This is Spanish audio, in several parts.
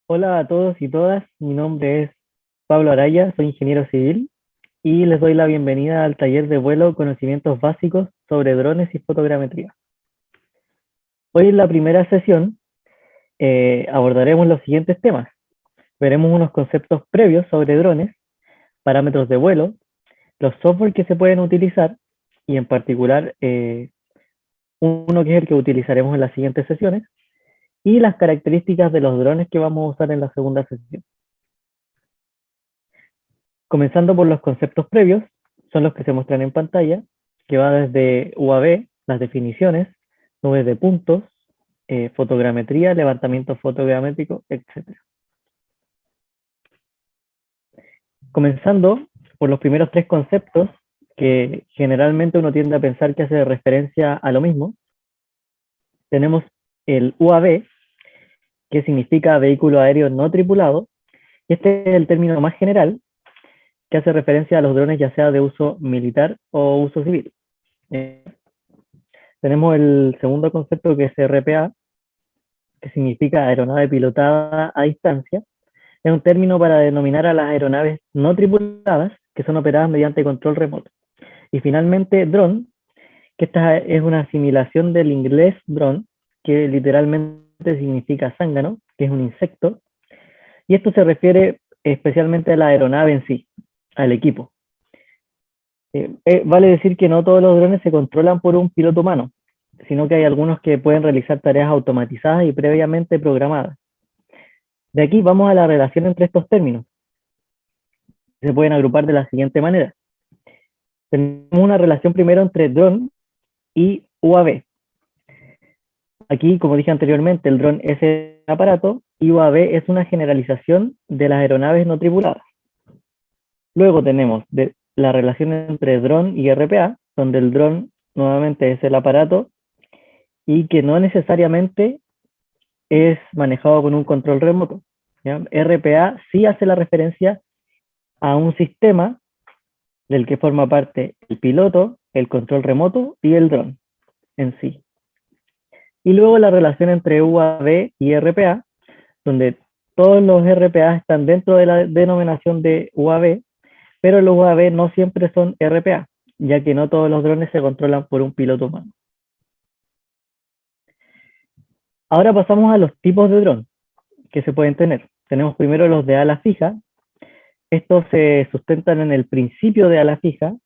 Hola a todos y todas, mi nombre es Pablo Araya, soy ingeniero civil y les doy la bienvenida al taller de vuelo Conocimientos Básicos sobre Drones y Fotogrametría. Hoy en la primera sesión abordaremos los siguientes temas. Veremos unos conceptos previos sobre drones, parámetros de vuelo, los software que se pueden utilizar y en particular uno que es el que utilizaremos en las siguientes sesiones y las características de los drones que vamos a usar en la segunda sesión. Comenzando por los conceptos previos, son los que se muestran en pantalla, que va desde UAV, las definiciones, nubes de puntos, fotogrametría, levantamiento fotogramétrico, etc. Comenzando por los primeros tres conceptos, que generalmente uno tiende a pensar que hace referencia a lo mismo, tenemos el UAV, que significa vehículo aéreo no tripulado, y este es el término más general, que hace referencia a los drones ya sea de uso militar o uso civil. Eh, Tenemos el segundo concepto que es RPA, que significa aeronave pilotada a distancia. Es un término para denominar a las aeronaves no tripuladas que son operadas mediante control remoto. Y finalmente, drone, que esta es una asimilación del inglés drone, que literalmente significa zángano, que es un insecto. Y esto se refiere especialmente a la aeronave en sí, al equipo. Vale decir que no todos los drones se controlan por un piloto humano, sino que hay algunos que pueden realizar tareas automatizadas y previamente programadas. De aquí vamos a la relación entre estos términos. Se pueden agrupar de la siguiente manera. Tenemos una relación primero entre drone y UAV. Aquí, como dije anteriormente, el drone es el aparato y UAV es una generalización de las aeronaves no tripuladas. Luego tenemos la relación entre drone y RPA, donde el drone nuevamente es el aparato y que no necesariamente es manejado con un control remoto. ¿Ya? RPA sí hace la referencia a un sistema del que forma parte el piloto, el control remoto y el dron en sí. Y luego la relación entre UAV y RPA, donde todos los RPA están dentro de la denominación de UAV, pero los UAV no siempre son RPA, ya que no todos los drones se controlan por un piloto humano. Ahora pasamos a los tipos de dron que se pueden tener. Tenemos primero los de ala fija. Estos se sustentan en el principio de ala fija,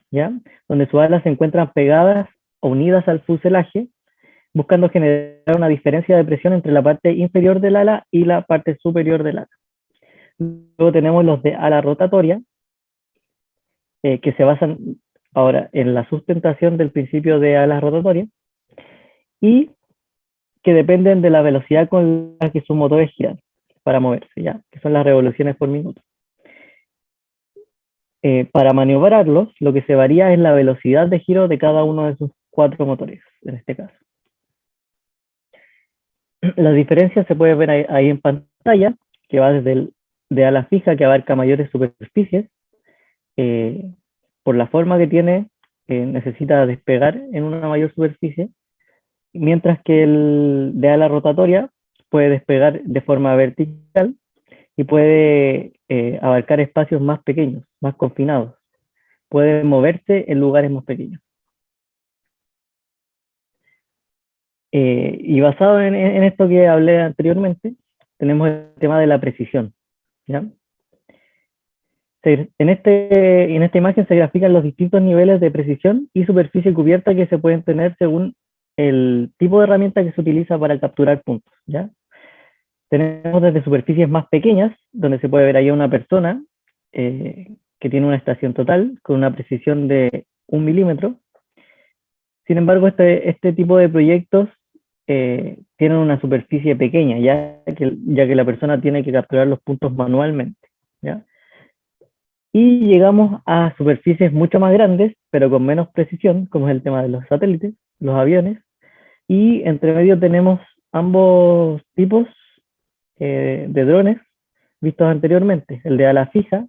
¿ya? Donde sus alas se encuentran pegadas o unidas al fuselaje, buscando generar una diferencia de presión entre la parte inferior del ala y la parte superior del ala. Luego tenemos los de ala rotatoria, que se basan ahora en la sustentación del principio de alas rotatorias y que dependen de la velocidad con la que sus motores giran para moverse, ¿ya? Que son las revoluciones por minuto. Para maniobrarlos, lo que se varía es la velocidad de giro de cada uno de sus cuatro motores, en este caso. Las diferencias se pueden ver ahí en pantalla, que va desde de ala fija, que abarca mayores superficies, eh, por la forma que tiene, necesita despegar en una mayor superficie, mientras que el de ala rotatoria puede despegar de forma vertical y puede abarcar espacios más pequeños, más confinados. Puede moverse en lugares más pequeños. Y basado en esto que hablé anteriormente, tenemos el tema de la precisión. ¿Ya? En esta imagen se grafican los distintos niveles de precisión y superficie cubierta que se pueden tener según el tipo de herramienta que se utiliza para capturar puntos. ¿Ya? Tenemos desde superficies más pequeñas, donde se puede ver ahí a una persona que tiene una estación total con una precisión de 1 milímetro. Sin embargo, este tipo de proyectos tienen una superficie pequeña, ya que la persona tiene que capturar los puntos manualmente. ¿Ya? Y llegamos a superficies mucho más grandes, pero con menos precisión, como es el tema de los satélites, los aviones, y entre medio tenemos ambos tipos de drones vistos anteriormente, el de ala fija,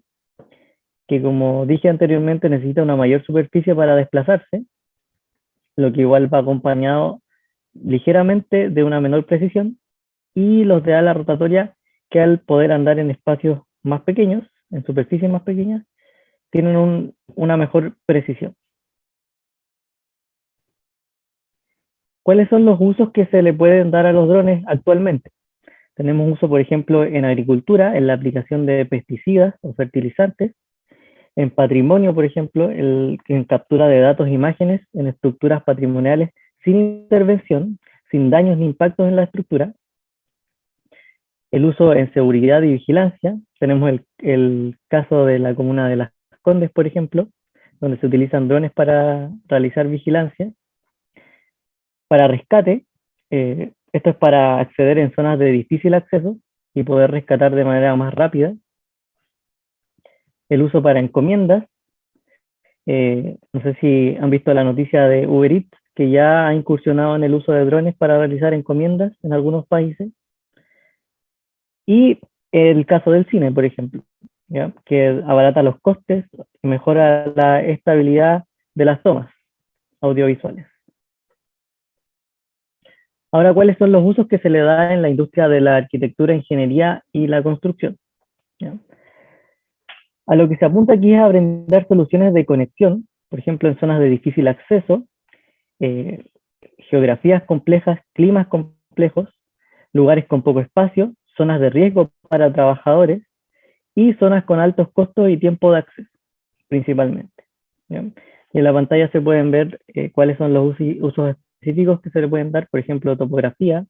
que como dije anteriormente necesita una mayor superficie para desplazarse, lo que igual va acompañado ligeramente de una menor precisión, y los de ala rotatoria que al poder andar en espacios más pequeños, en superficies más pequeñas, tienen una mejor precisión. ¿Cuáles son los usos que se le pueden dar a los drones actualmente? Tenemos uso, por ejemplo, en agricultura, en la aplicación de pesticidas o fertilizantes, en patrimonio, por ejemplo, en captura de datos e imágenes en estructuras patrimoniales sin intervención, sin daños ni impactos en la estructura. El uso en seguridad y vigilancia, tenemos el caso de la comuna de Las Condes, por ejemplo, donde se utilizan drones para realizar vigilancia. Para rescate, esto es para acceder en zonas de difícil acceso y poder rescatar de manera más rápida. El uso para encomiendas, no sé si han visto la noticia de Uber Eats, que ya ha incursionado en el uso de drones para realizar encomiendas en algunos países. Y el caso del cine, por ejemplo, ¿ya? Que abarata los costes y mejora la estabilidad de las tomas audiovisuales. Ahora, ¿cuáles son los usos que se le da en la industria de la arquitectura, ingeniería y la construcción? ¿Ya? A lo que se apunta aquí es a brindar soluciones de conexión, por ejemplo, en zonas de difícil acceso, eh, geografías complejas, climas complejos, lugares con poco espacio, zonas de riesgo para trabajadores y zonas con altos costos y tiempo de acceso, principalmente. ¿Ya? Y en la pantalla se pueden ver cuáles son los usos específicos que se le pueden dar, por ejemplo, topografía,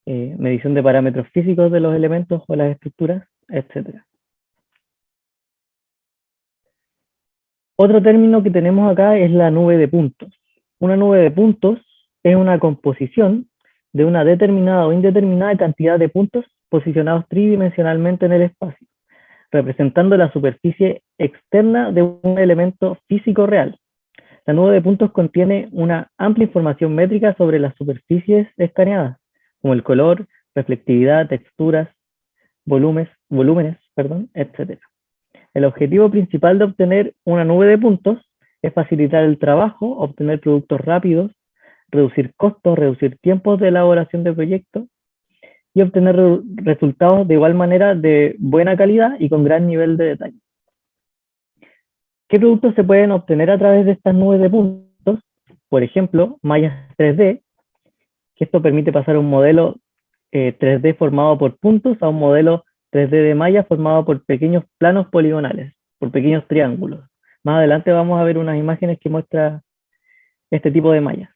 medición de parámetros físicos de los elementos o las estructuras, etc. Otro término que tenemos acá es la nube de puntos. Una nube de puntos es una composición de una determinada o indeterminada cantidad de puntos posicionados tridimensionalmente en el espacio, representando la superficie externa de un elemento físico real. La nube de puntos contiene una amplia información métrica sobre las superficies escaneadas, como el color, reflectividad, texturas, volúmenes, etc. El objetivo principal de obtener una nube de puntos es facilitar el trabajo, obtener productos rápidos, reducir costos, reducir tiempos de elaboración de proyectos y obtener resultados de igual manera de buena calidad y con gran nivel de detalle. ¿Qué productos se pueden obtener a través de estas nubes de puntos? Por ejemplo, mallas 3D, que esto permite pasar un modelo 3D formado por puntos a un modelo 3D de malla formado por pequeños planos poligonales, por pequeños triángulos. Más adelante vamos a ver unas imágenes que muestran este tipo de mallas.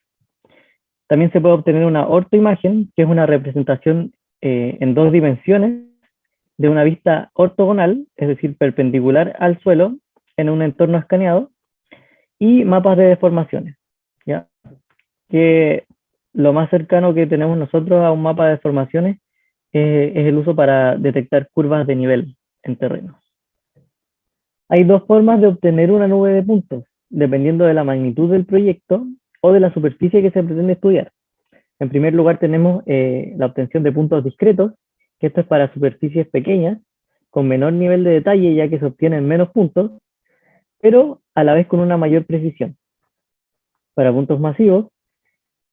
También se puede obtener una ortoimagen, que es una representación en 2 dimensiones de una vista ortogonal, es decir, perpendicular al suelo en un entorno escaneado, y mapas de deformaciones, ¿ya? Que lo más cercano que tenemos nosotros a un mapa de deformaciones es el uso para detectar curvas de nivel en terrenos. Hay 2 formas de obtener una nube de puntos, dependiendo de la magnitud del proyecto o de la superficie que se pretende estudiar. En primer lugar tenemos la obtención de puntos discretos, que esto es para superficies pequeñas, con menor nivel de detalle ya que se obtienen menos puntos, pero a la vez con una mayor precisión. Para puntos masivos,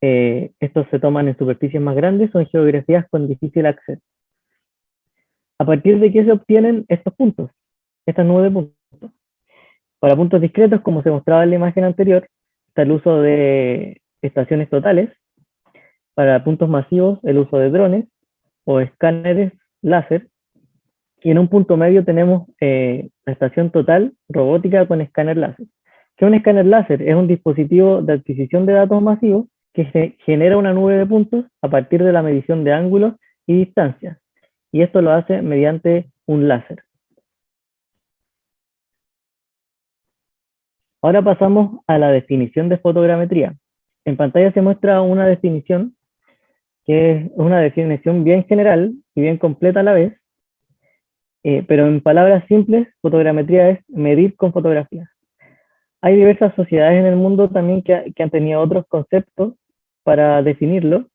estos se toman en superficies más grandes o en geografías con difícil acceso. ¿A partir de qué se obtienen estos puntos? Estas nubes de puntos. Para puntos discretos, como se mostraba en la imagen anterior, está el uso de estaciones totales. Para puntos masivos, el uso de drones o escáneres láser. Y en un punto medio tenemos la estación total robótica con escáner láser. ¿Qué es un escáner láser? Es un dispositivo de adquisición de datos masivos que genera una nube de puntos a partir de la medición de ángulos y distancias. Y esto lo hace mediante un láser. Ahora pasamos a la definición de fotogrametría. En pantalla se muestra una definición que es una definición bien general y bien completa a la vez, pero en palabras simples, fotogrametría es medir con fotografías. Hay diversas sociedades en el mundo también que han tenido otros conceptos para definirlo,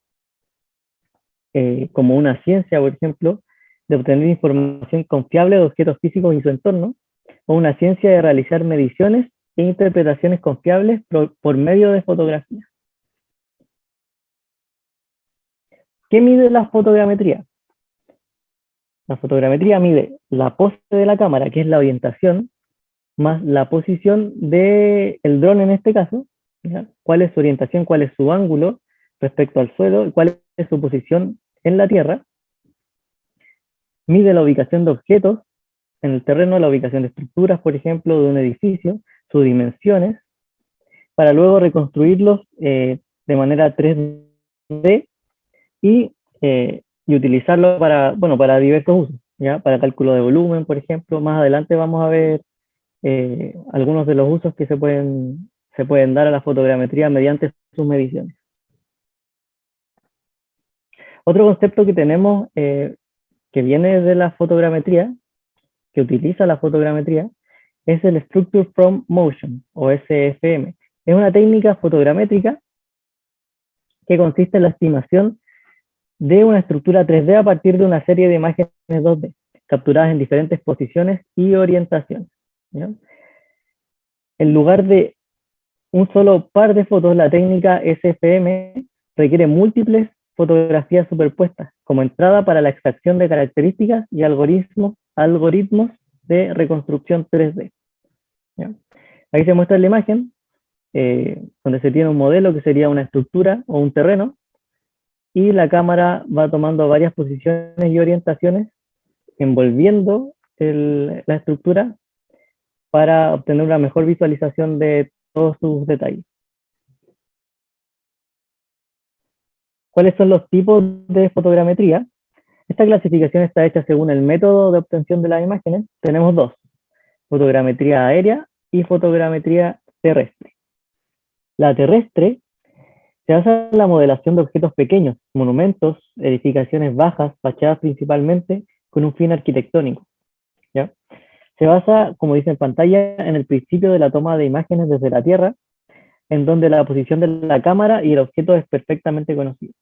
como una ciencia, por ejemplo, de obtener información confiable de objetos físicos y su entorno, o una ciencia de realizar mediciones e interpretaciones confiables por medio de fotografía. ¿Qué mide la fotogrametría? La fotogrametría mide la pose de la cámara, que es la orientación, más la posición del dron en este caso, ¿ya? Cuál es su orientación, cuál es su ángulo respecto al suelo, y cuál es su posición en la tierra. Mide la ubicación de objetos en el terreno, la ubicación de estructuras, por ejemplo, de un edificio, sus dimensiones, para luego reconstruirlos de manera 3D y utilizarlo para, bueno, para diversos usos, ¿ya? Para cálculo de volumen, por ejemplo. Más adelante vamos a ver algunos de los usos que se pueden dar a la fotogrametría mediante sus mediciones. Otro concepto que tenemos que viene de la fotogrametría, que utiliza la fotogrametría, es el Structure from Motion, o SFM. Es una técnica fotogramétrica que consiste en la estimación de una estructura 3D a partir de una serie de imágenes 2D, capturadas en diferentes posiciones y orientaciones, ¿ya? En lugar de un solo par de fotos, la técnica SFM requiere múltiples fotografías superpuestas como entrada para la extracción de características y algoritmos de reconstrucción 3D, ¿ya? Ahí se muestra la imagen, donde se tiene un modelo que sería una estructura o un terreno, y la cámara va tomando varias posiciones y orientaciones, envolviendo la estructura para obtener una mejor visualización de todos sus detalles. ¿Cuáles son los tipos de fotogrametría? Esta clasificación está hecha según el método de obtención de las imágenes. Tenemos dos: fotogrametría aérea y fotogrametría terrestre. La terrestre se basa en la modelación de objetos pequeños, monumentos, edificaciones bajas, fachadas principalmente, con un fin arquitectónico, ¿ya? Se basa, como dice en pantalla, en el principio de la toma de imágenes desde la Tierra, en donde la posición de la cámara y el objeto es perfectamente conocido.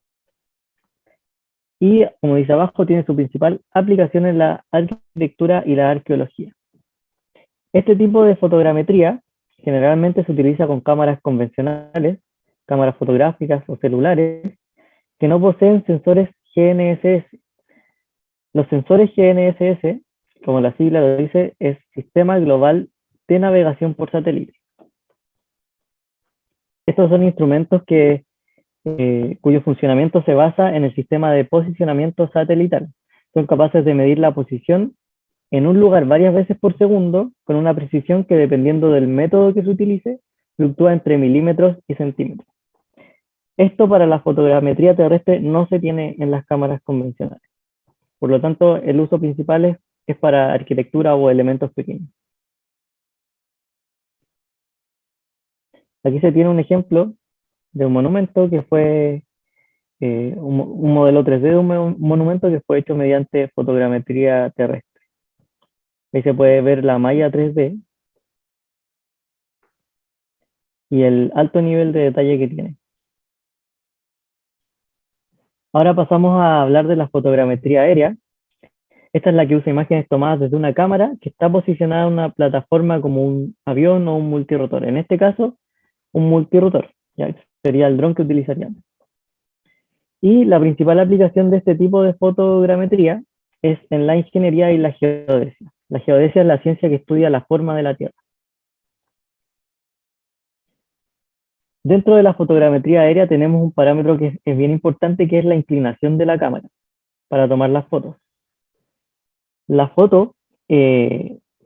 Y, como dice abajo, tiene su principal aplicación en la arquitectura y la arqueología. Este tipo de fotogrametría generalmente se utiliza con cámaras convencionales, cámaras fotográficas o celulares, que no poseen sensores GNSS. Los sensores GNSS, como la sigla lo dice, es Sistema Global de Navegación por Satélite. Estos son instrumentos cuyo funcionamiento se basa en el sistema de posicionamiento satelital. Son capaces de medir la posición en un lugar varias veces por segundo con una precisión que, dependiendo del método que se utilice, fluctúa entre milímetros y centímetros. Esto para la fotogrametría terrestre no se tiene en las cámaras convencionales. Por lo tanto, el uso principal es para arquitectura o elementos pequeños. Aquí se tiene un ejemplo de un monumento que fue un modelo 3D de un monumento que fue hecho mediante fotogrametría terrestre. Ahí se puede ver la malla 3D y el alto nivel de detalle que tiene. Ahora pasamos a hablar de la fotogrametría aérea. Esta es la que usa imágenes tomadas desde una cámara que está posicionada en una plataforma como un avión o un multirotor. En este caso, un multirotor, ya sería el dron que utilizaríamos. Y la principal aplicación de este tipo de fotogrametría es en la ingeniería y la geodesia. La geodesia es la ciencia que estudia la forma de la Tierra. Dentro de la fotogrametría aérea tenemos un parámetro que es bien importante, que es la inclinación de la cámara para tomar las fotos. La foto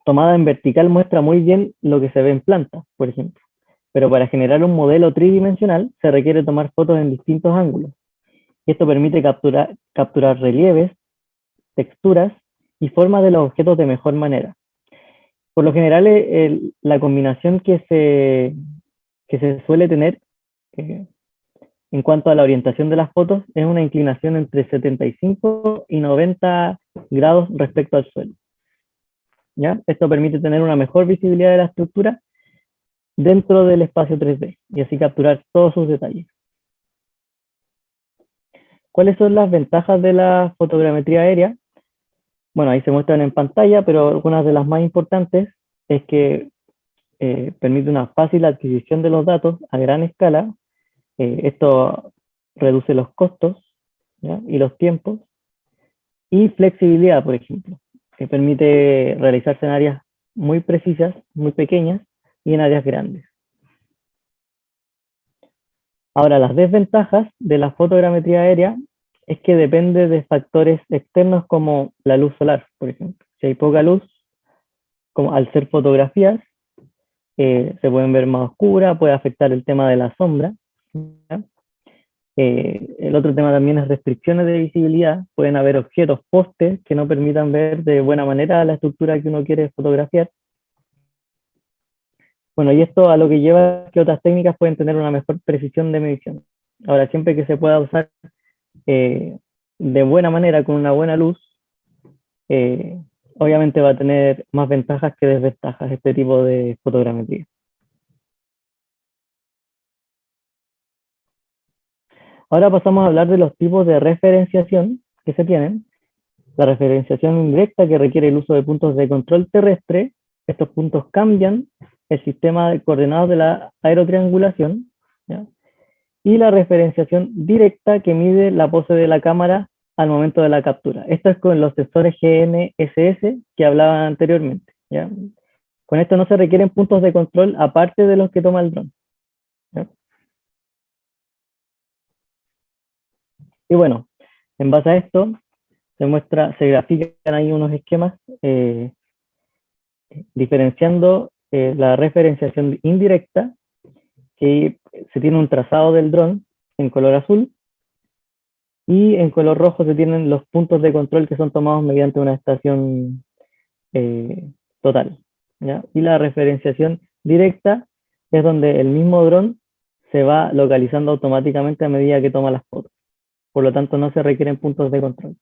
tomada en vertical muestra muy bien lo que se ve en planta, por ejemplo. Pero para generar un modelo tridimensional se requiere tomar fotos en distintos ángulos. Y esto permite capturar relieves, texturas y formas de los objetos de mejor manera. Por lo general, la combinación que se suele tener en cuanto a la orientación de las fotos es una inclinación entre 75 y 90 grados respecto al suelo, ¿ya? Esto permite tener una mejor visibilidad de la estructura dentro del espacio 3D y así capturar todos sus detalles. ¿Cuáles son las ventajas de la fotogrametría aérea? Bueno, ahí se muestran en pantalla, pero algunas de las más importantes es que permite una fácil adquisición de los datos a gran escala. Esto reduce los costos, ¿ya? Y los tiempos. Y flexibilidad, por ejemplo, que permite realizarse en áreas muy precisas, muy pequeñas y en áreas grandes. Ahora, las desventajas de la fotogrametría aérea es que depende de factores externos como la luz solar, por ejemplo. Si hay poca luz, como al ser fotografías, se pueden ver más oscuras, puede afectar el tema de la sombra. ¿Ya? El otro tema también es restricciones de visibilidad. Pueden haber objetos, postes, que no permitan ver de buena manera la estructura que uno quiere fotografiar. Bueno, y esto a lo que lleva a que otras técnicas pueden tener una mejor precisión de medición. Ahora, siempre que se pueda usar de buena manera, con una buena luz, eh, obviamente va a tener más ventajas que desventajas este tipo de fotogrametría. Ahora pasamos a hablar de los tipos de referenciación que se tienen. La referenciación indirecta, que requiere el uso de puntos de control terrestre. Estos puntos cambian el sistema de coordenadas de la aerotriangulación. ¿Ya? Y la referenciación directa, que mide la pose de la cámara al momento de la captura. Esto es con los sensores GNSS que hablaba anteriormente. ¿Ya? Con esto no se requieren puntos de control aparte de los que toma el dron. ¿Ya? Y bueno, en base a esto, se grafican ahí unos esquemas diferenciando la referenciación indirecta, que se tiene un trazado del dron en color azul, y en color rojo se tienen los puntos de control que son tomados mediante una estación total. ¿Ya? Y la referenciación directa es donde el mismo dron se va localizando automáticamente a medida que toma las fotos. Por lo tanto, no se requieren puntos de control.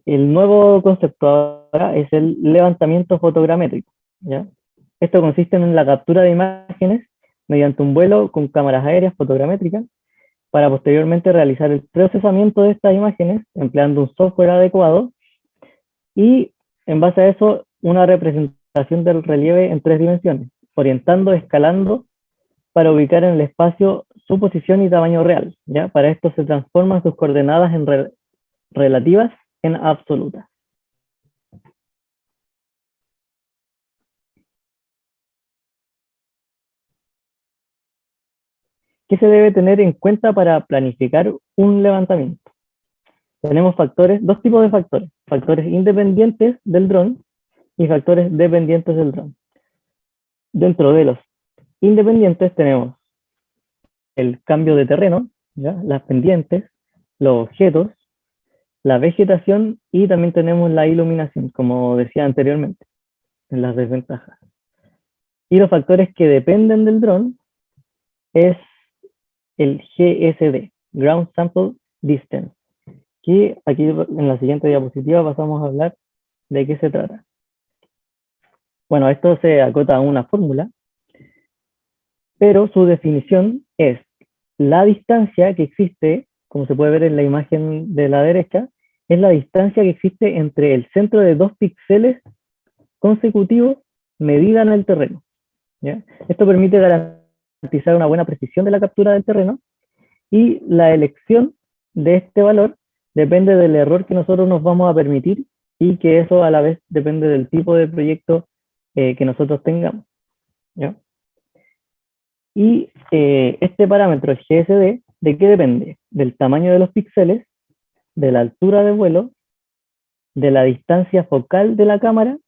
El nuevo concepto ahora es el levantamiento fotogramétrico. ¿Ya? Esto consiste en la captura de imágenes mediante un vuelo con cámaras aéreas fotogramétricas para posteriormente realizar el procesamiento de estas imágenes empleando un software adecuado y, en base a eso, una representación del relieve en 3 dimensiones, orientando, escalando para ubicar en el espacio su posición y tamaño real. ¿Ya? Para esto se transforman sus coordenadas en relativas en absolutas. ¿Qué se debe tener en cuenta para planificar un levantamiento? Tenemos dos tipos de factores: factores independientes del dron y factores dependientes del dron. Dentro de los independientes tenemos el cambio de terreno, ¿ya? Las pendientes, los objetos, la vegetación, y también tenemos la iluminación, como decía anteriormente, en las desventajas. Y los factores que dependen del dron es el GSD, Ground Sample Distance, que aquí en la siguiente diapositiva pasamos a hablar de qué se trata. Bueno, esto se acota a una fórmula, pero su definición es la distancia que existe, como se puede ver en la imagen de la derecha, es la distancia que existe entre el centro de 2 píxeles consecutivos medida en el terreno. ¿Ya? Esto permite garantizar una buena precisión de la captura del terreno, y la elección de este valor depende del error que nosotros nos vamos a permitir, y que eso a la vez depende del tipo de proyecto que nosotros tengamos. ¿Ya? Y este parámetro, el GSD, ¿de qué depende? Del tamaño de los píxeles, de la altura de vuelo, de la distancia focal de la cámara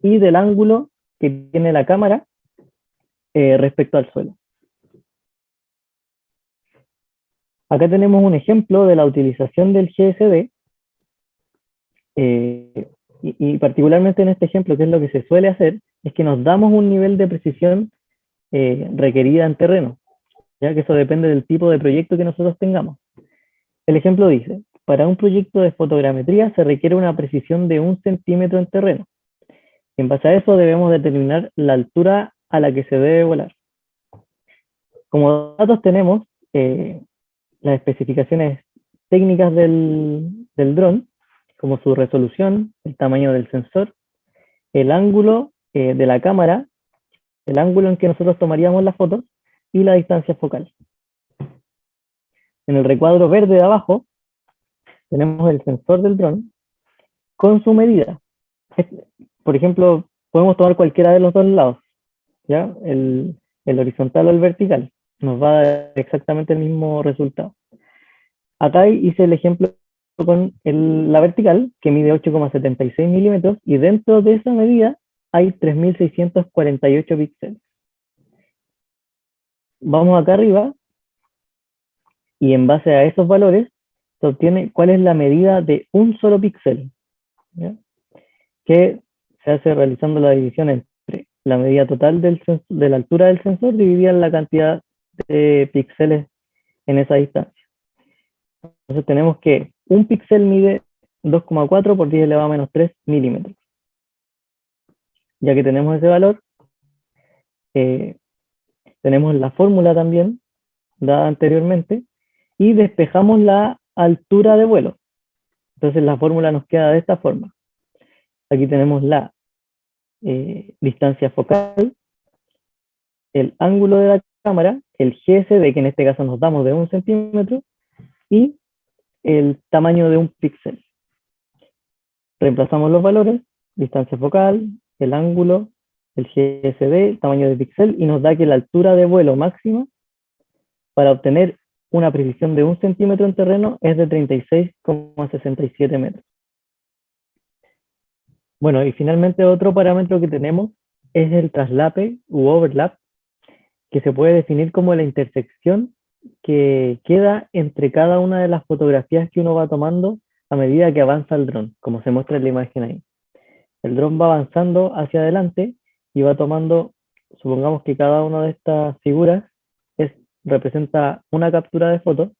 y del ángulo que tiene la cámara respecto al suelo. Acá tenemos un ejemplo de la utilización del GSD, y particularmente en este ejemplo, que es lo que se suele hacer, es que nos damos un nivel de precisión requerida en terreno, ya que eso depende del tipo de proyecto que nosotros tengamos. El ejemplo dice: para un proyecto de fotogrametría se requiere una precisión de 1 centímetro en terreno. En base a eso debemos determinar la altura a la que se debe volar. Como datos tenemos las especificaciones técnicas del dron, como su resolución, el tamaño del sensor, el ángulo de la cámara, el ángulo en que nosotros tomaríamos la foto y la distancia focal. En el recuadro verde de abajo tenemos el sensor del dron con su medida. Por ejemplo, podemos tomar cualquiera de los dos lados, ¿ya? El horizontal o el vertical. Nos va a dar exactamente el mismo resultado. Acá hice el ejemplo con la vertical, que mide 8,76 milímetros, y dentro de esa medida hay 3.648 píxeles. Vamos acá arriba, y en base a esos valores, se obtiene cuál es la medida de un solo píxel, ¿ya? Que se hace realizando la división entre la medida total de la altura del sensor dividida en la cantidad de píxeles en esa distancia. Entonces tenemos que un píxel mide 2,4 por 10 elevado a menos 3 milímetros. Ya que tenemos ese valor, tenemos la fórmula también dada anteriormente y despejamos la altura de vuelo. Entonces la fórmula nos queda de esta forma. Aquí tenemos la distancia focal, el ángulo de la cámara, el GSD, que en este caso nos damos de 1 centímetro, y el tamaño de un píxel. Reemplazamos los valores, distancia focal, el ángulo, el GSD, el tamaño de píxel, y nos da que la altura de vuelo máxima para obtener una precisión de 1 centímetro en terreno es de 36,67 metros. Bueno, y finalmente otro parámetro que tenemos es el traslape u overlap, que se puede definir como la intersección que queda entre cada una de las fotografías que uno va tomando a medida que avanza el dron, como se muestra en la imagen ahí. El dron va avanzando hacia adelante y va tomando, supongamos que cada una de estas figuras representa una captura de foto.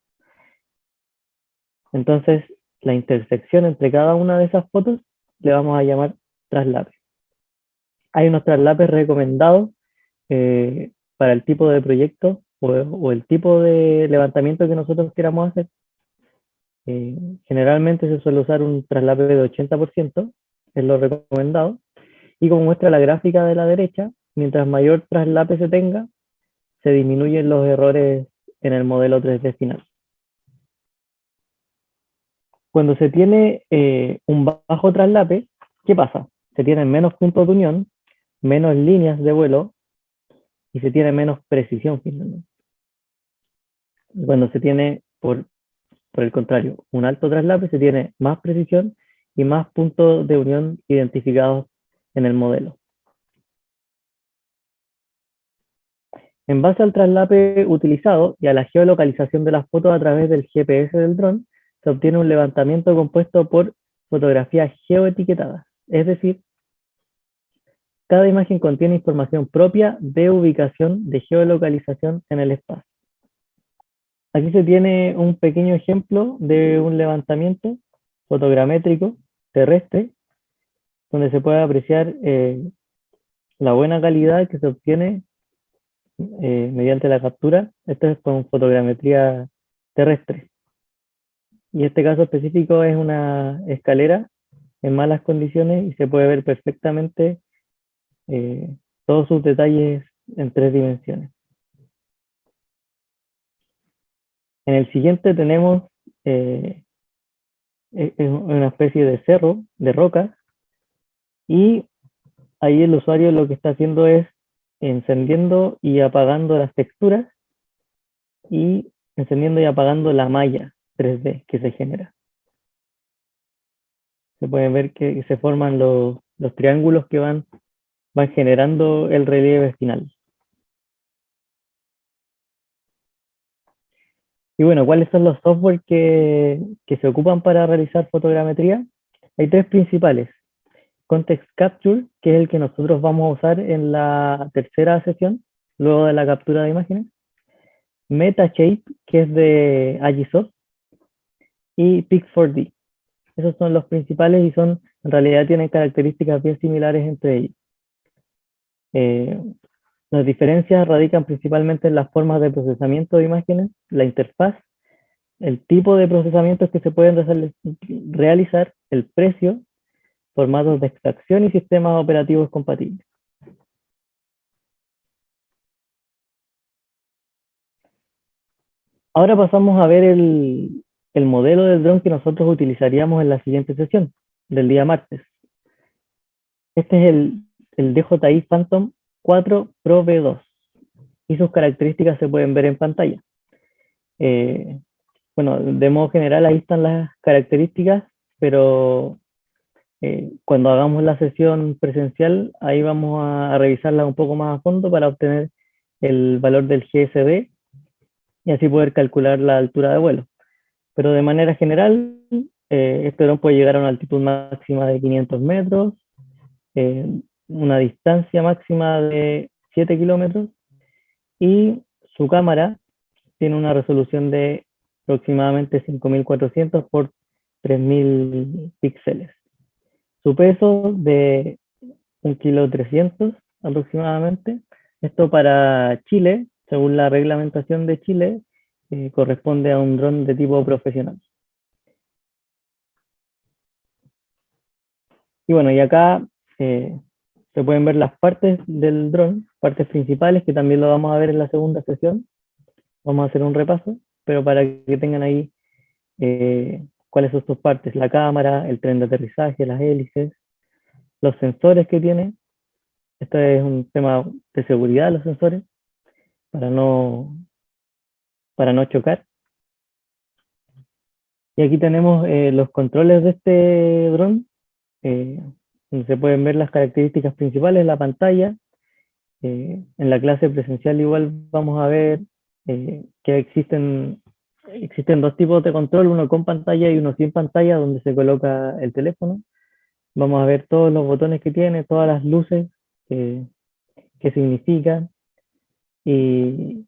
Entonces, la intersección entre cada una de esas fotos le vamos a llamar traslape. Hay unos traslapes recomendados para el tipo de proyecto o el tipo de levantamiento que nosotros queramos hacer. Generalmente se suele usar un traslape de 80%, es lo recomendado. Y como muestra la gráfica de la derecha, mientras mayor traslape se tenga, se disminuyen los errores en el modelo 3D final. Cuando se tiene un bajo traslape, ¿qué pasa? Se tienen menos puntos de unión, menos líneas de vuelo y se tiene menos precisión finalmente. Cuando se tiene, por el contrario, un alto traslape, se tiene más precisión y más puntos de unión identificados en el modelo. En base al traslape utilizado y a la geolocalización de las fotos a través del GPS del dron, se obtiene un levantamiento compuesto por fotografías geoetiquetadas, es decir, cada imagen contiene información propia de ubicación de geolocalización en el espacio. Aquí se tiene un pequeño ejemplo de un levantamiento fotogramétrico terrestre, donde se puede apreciar la buena calidad que se obtiene mediante la captura. Esto es con fotogrametría terrestre. Y este caso específico es una escalera en malas condiciones y se puede ver perfectamente todos sus detalles en 3 dimensiones. En el siguiente tenemos una especie de cerro, de rocas, y ahí el usuario lo que está haciendo es encendiendo y apagando las texturas y encendiendo y apagando la malla 3D que se genera. Se pueden ver que se forman los triángulos que van generando el relieve final. Y bueno, ¿cuáles son los software que se ocupan para realizar fotogrametría? Hay 3 principales. Context Capture, que es el que nosotros vamos a usar en la tercera sesión, luego de la captura de imágenes. Metashape, que es de Agisoft. Y Pix4D. Esos son los principales y en realidad tienen características bien similares entre ellos. Las diferencias radican principalmente en las formas de procesamiento de imágenes, la interfaz, el tipo de procesamientos que se pueden realizar, el precio, formatos de extracción y sistemas operativos compatibles. Ahora pasamos a ver el modelo del dron que nosotros utilizaríamos en la siguiente sesión, del día martes. Este es el DJI Phantom 4 Pro V2 y sus características se pueden ver en pantalla. Eh, bueno, de modo general ahí están las características, pero cuando hagamos la sesión presencial, ahí vamos a revisarla un poco más a fondo para obtener el valor del GSD y así poder calcular la altura de vuelo. Pero de manera general, este dron puede llegar a una altitud máxima de 500 metros, eh, una distancia máxima de 7 kilómetros y su cámara tiene una resolución de aproximadamente 5400 por 3000 píxeles. Su peso de 1,3 kg aproximadamente. Esto para Chile, según la reglamentación de Chile, corresponde a un dron de tipo profesional. Y bueno, y acá se pueden ver las partes del dron, partes principales, que también lo vamos a ver en la segunda sesión. Vamos a hacer un repaso, pero para que tengan ahí cuáles son sus partes: la cámara, el tren de aterrizaje, las hélices, los sensores que tiene. Esto es un tema de seguridad, los sensores, para no, para no chocar. Y aquí tenemos los controles de este dron, donde se pueden ver las características principales, la pantalla. En la clase presencial igual vamos a ver que existen dos tipos de control, uno con pantalla y uno sin pantalla, donde se coloca el teléfono. Vamos a ver todos los botones que tiene, todas las luces que significan y,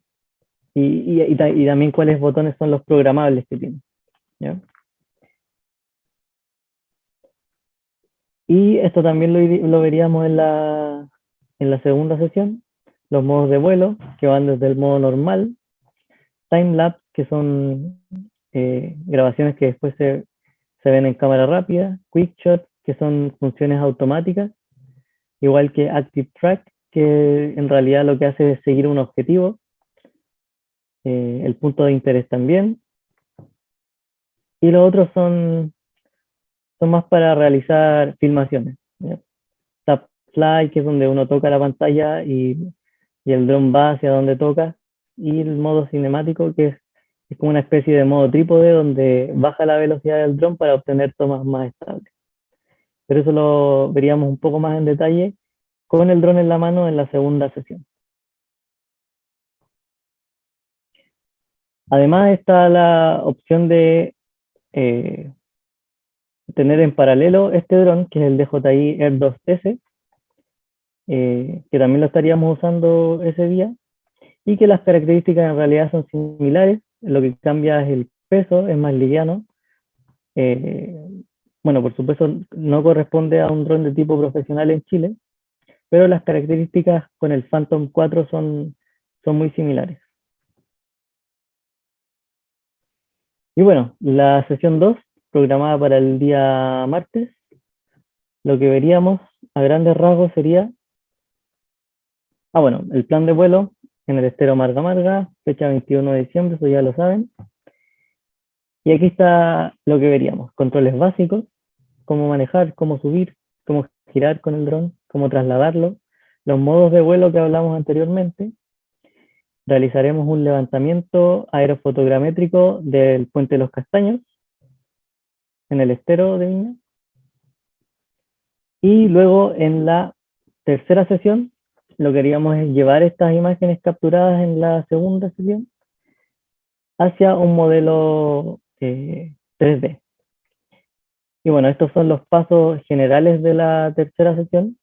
y también cuáles botones son los programables que tiene, ¿ya? Y esto también lo veríamos en la segunda sesión, los modos de vuelo, que van desde el modo normal, time-lapse, que son grabaciones que después se ven en cámara rápida, quick shot, que son funciones automáticas, igual que active track, que en realidad lo que hace es seguir un objetivo, el punto de interés también, y los otros son más para realizar filmaciones, ¿ya? Tap fly, que es donde uno toca la pantalla y el dron va hacia donde toca, y el modo cinemático, que es como una especie de modo trípode donde baja la velocidad del dron para obtener tomas más estables. Pero eso lo veríamos un poco más en detalle con el dron en la mano en la segunda sesión. Además está la opción de eh, tener en paralelo este dron, que es el DJI Air 2S, que también lo estaríamos usando ese día, y que las características en realidad son similares. Lo que cambia es el peso, es más liviano. Eh, bueno, por supuesto no corresponde a un dron de tipo profesional en Chile, pero las características con el Phantom 4 son muy similares. Y bueno, la sesión 2, programada para el día martes, lo que veríamos a grandes rasgos sería, bueno, el plan de vuelo en el estero Marga Marga, fecha 21 de diciembre, eso ya lo saben. Y aquí está lo que veríamos: controles básicos, cómo manejar, cómo subir, cómo girar con el dron, cómo trasladarlo, los modos de vuelo que hablamos anteriormente. Realizaremos un levantamiento aerofotogramétrico del Puente de los Castaños en el estero de Viña. Y luego en la tercera sesión lo que haríamos es llevar estas imágenes capturadas en la segunda sesión hacia un modelo 3D. Y bueno, estos son los pasos generales de la tercera sesión,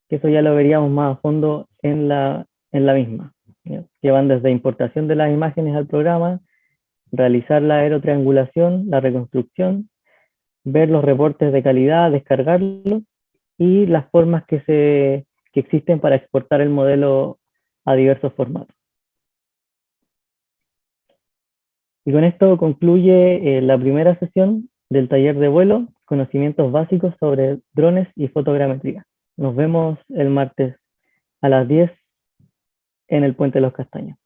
que eso ya lo veríamos más a fondo en la misma, ¿ya? Que van desde importación de las imágenes al programa, realizar la aerotriangulación, la reconstrucción, ver los reportes de calidad, descargarlos y las formas que existen para exportar el modelo a diversos formatos. Y con esto concluye la primera sesión del taller de vuelo, conocimientos básicos sobre drones y fotogrametría. Nos vemos el martes a las 10 en el Puente de los Castaños.